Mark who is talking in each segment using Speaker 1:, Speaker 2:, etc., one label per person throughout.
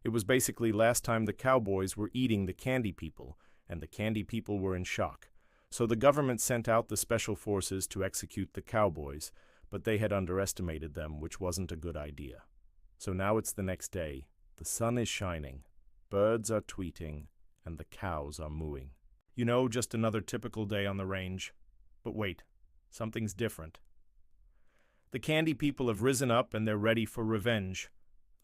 Speaker 1: It was basically last time the cowboys were eating the candy people, and the candy people were in shock. So the government sent out the special forces to execute the cowboys, but they had underestimated them, which wasn't a good idea. So now it's the next day. The sun is shining, birds are tweeting, and the cows are mooing. You know, just another typical day on the range. But wait, something's different. The candy people have risen up and they're ready for revenge.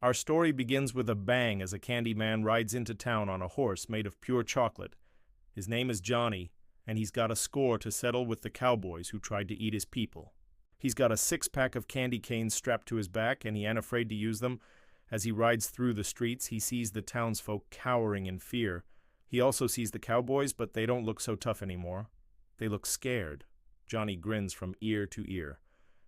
Speaker 1: Our story begins with a bang as a candy man rides into town on a horse made of pure chocolate. His name is Johnny, and he's got a score to settle with the cowboys who tried to eat his people. He's got a 6-pack of candy canes strapped to his back, and he ain't afraid to use them. As he rides through the streets, he sees the townsfolk cowering in fear. He also sees the cowboys, but they don't look so tough anymore. They look scared. Johnny grins from ear to ear.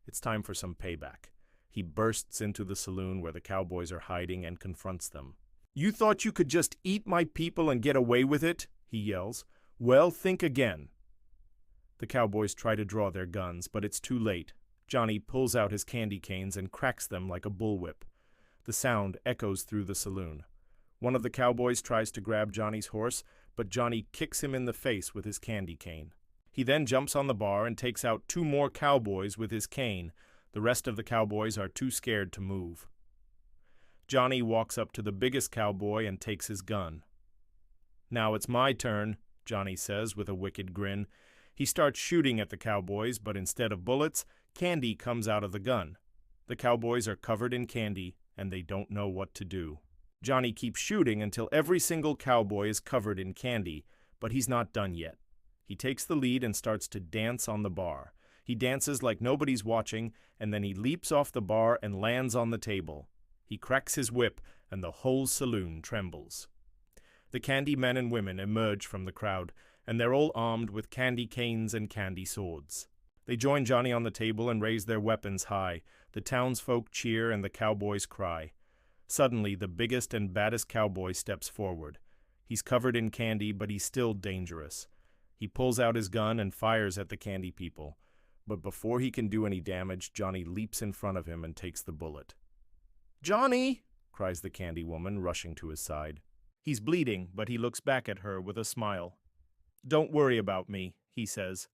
Speaker 1: It's time for some payback. He bursts into the saloon where the cowboys are hiding and confronts them. "You thought you could just eat my people and get away with it?" he yells. "Well, think again." The cowboys try to draw their guns, but it's too late. Johnny pulls out his candy canes and cracks them like a bullwhip. The sound echoes through the saloon. One of the cowboys tries to grab Johnny's horse, but Johnny kicks him in the face with his candy cane. He then jumps on the bar and takes out 2 more cowboys with his cane. The rest of the cowboys are too scared to move. Johnny walks up to the biggest cowboy and takes his gun. "Now it's my turn," Johnny says with a wicked grin. He starts shooting at the cowboys, but instead of bullets, candy comes out of the gun. The cowboys are covered in candy, and they don't know what to do. Johnny keeps shooting until every single cowboy is covered in candy, but he's not done yet. He takes the lead and starts to dance on the bar. He dances like nobody's watching, and then he leaps off the bar and lands on the table. He cracks his whip, and the whole saloon trembles. The candy men and women emerge from the crowd, and they're all armed with candy canes and candy swords. They join Johnny on the table and raise their weapons high. The townsfolk cheer and the cowboys cry. Suddenly, the biggest and baddest cowboy steps forward. He's covered in candy, but he's still dangerous. He pulls out his gun and fires at the candy people. But before he can do any damage, Johnny leaps in front of him and takes the bullet. "Johnny!" cries the candy woman, rushing to his side. He's bleeding, but he looks back at her with a smile. "Don't worry about me," he says.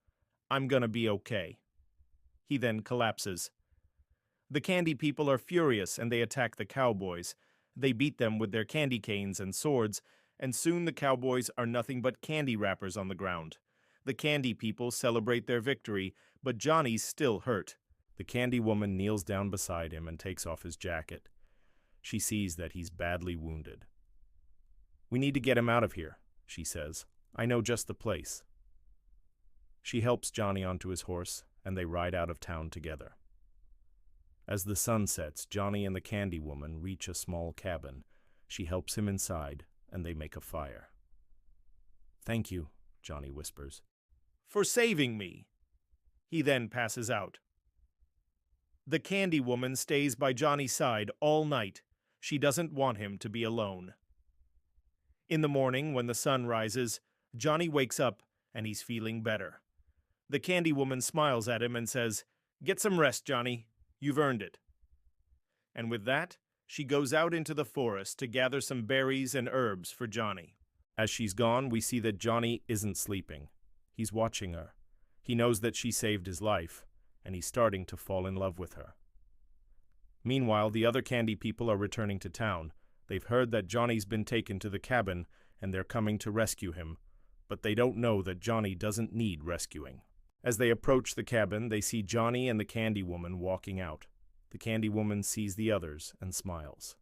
Speaker 1: "I'm gonna be okay." He then collapses. The candy people are furious and they attack the cowboys. They beat them with their candy canes and swords, and soon the cowboys are nothing but candy wrappers on the ground. The candy people celebrate their victory, but Johnny's still hurt. The candy woman kneels down beside him and takes off his jacket. She sees that he's badly wounded. "We need to get him out of here," she says. "I know just the place." She helps Johnny onto his horse, and they ride out of town together. As the sun sets, Johnny and the candy woman reach a small cabin. She helps him inside, and they make a fire. "Thank you," Johnny whispers, "for saving me." He then passes out. The candy woman stays by Johnny's side all night. She doesn't want him to be alone. In the morning, when the sun rises, Johnny wakes up and he's feeling better. The candy woman smiles at him and says, "Get some rest, Johnny. You've earned it." And with that, she goes out into the forest to gather some berries and herbs for Johnny. As she's gone, we see that Johnny isn't sleeping. He's watching her. He knows that she saved his life, and he's starting to fall in love with her. Meanwhile, the other candy people are returning to town. They've heard that Johnny's been taken to the cabin, and they're coming to rescue him. But they don't know that Johnny doesn't need rescuing. As they approach the cabin, they see Johnny and the candy woman walking out. The candy woman sees the others and smiles.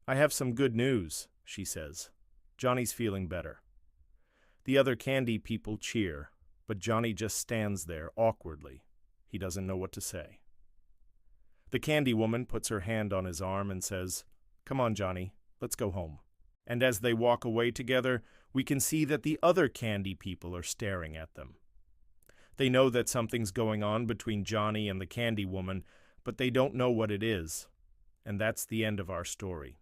Speaker 1: "I have some good news," she says. "Johnny's feeling better." The other candy people cheer, but Johnny just stands there awkwardly. He doesn't know what to say. The candy woman puts her hand on his arm and says, "Come on, Johnny, let's go home." And as they walk away together, we can see that the other candy people are staring at them. They know that something's going on between Johnny and the candy woman, but they don't know what it is. And that's the end of our story.